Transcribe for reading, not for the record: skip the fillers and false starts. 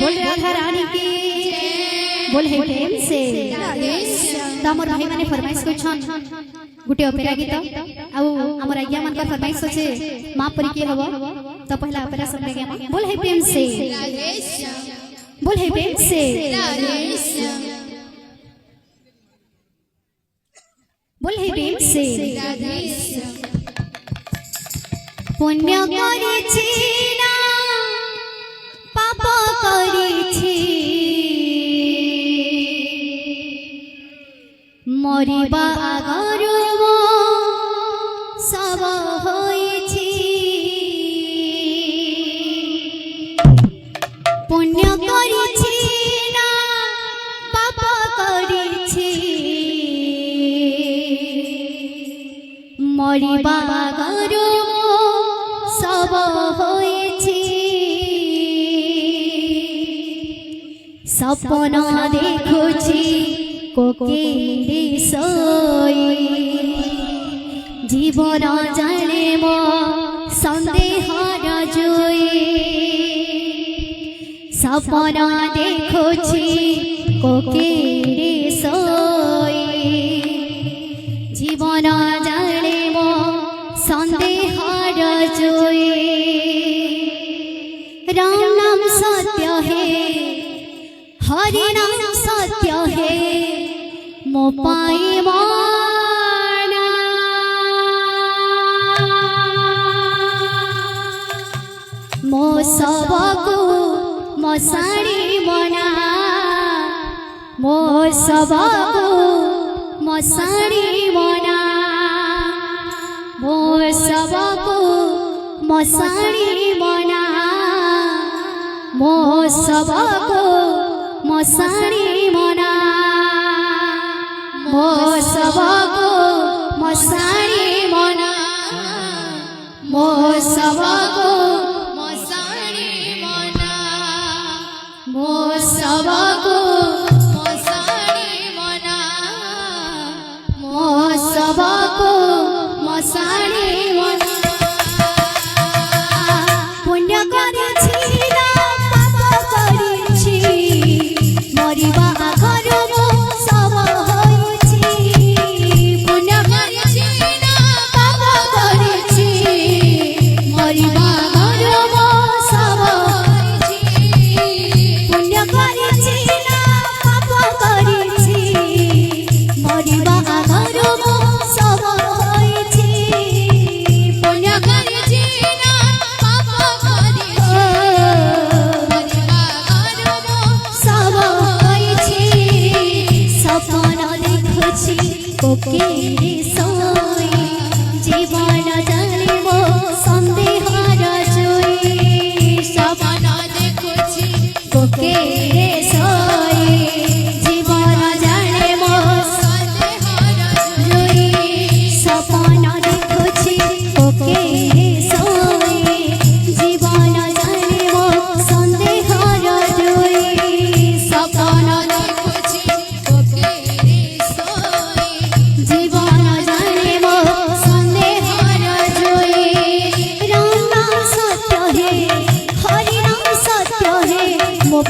बोल राधा रानी की बोल है प्रेम से तो हमर भाई माने फरमाइश को छन गुटे ओपेरा गीत आ हमर आज्ञा मन का फरमाइश छे मां परी के हबो तो पहला ओपेरा सुन के बोल है प्रेम से बोल है प्रेम से बोल है प्रेम से पुण्य करेछि ना पाप करेछि मरिबा आगरु सब होइछि पुण्य करेछि ना पाप करेछि मरिबा आगरु सब होइछि सपना देखुछि कोकिली सोई जीवन जाने मो संदेहर जोई सपना देखुछि कोकिली सोई जीवन जाने मो संदेहर जोई राम नाम सत्य है हरि नाम सत्य है मो पाई माना मो सबको मो साड़ी मना मो सबको मो साड़ी मना मो सबको मो साड़ी मना मो सबको मो साड़ी मना मो सबको मो साड़ी मना मो सबको मो साड़ी मना मो सबको मो साड़ी मना मो सबको मो साड़ी मना पुण्य करेछि ना पाप करेछि मरिबा आगरु सब कोकिली सोई जीवन जाने मो संदेहर जोई सपना देखुछि कोकिली सोई जीवन जाने मो संदेहर जोई सपना देखुछि कोकिली सोई जीवन जाने मो संदेहर जोई सपना देखुछि कोकिली जीवन जाने मो संदेहर जोई राम नाम सत्य है हरि नाम सत्य है मो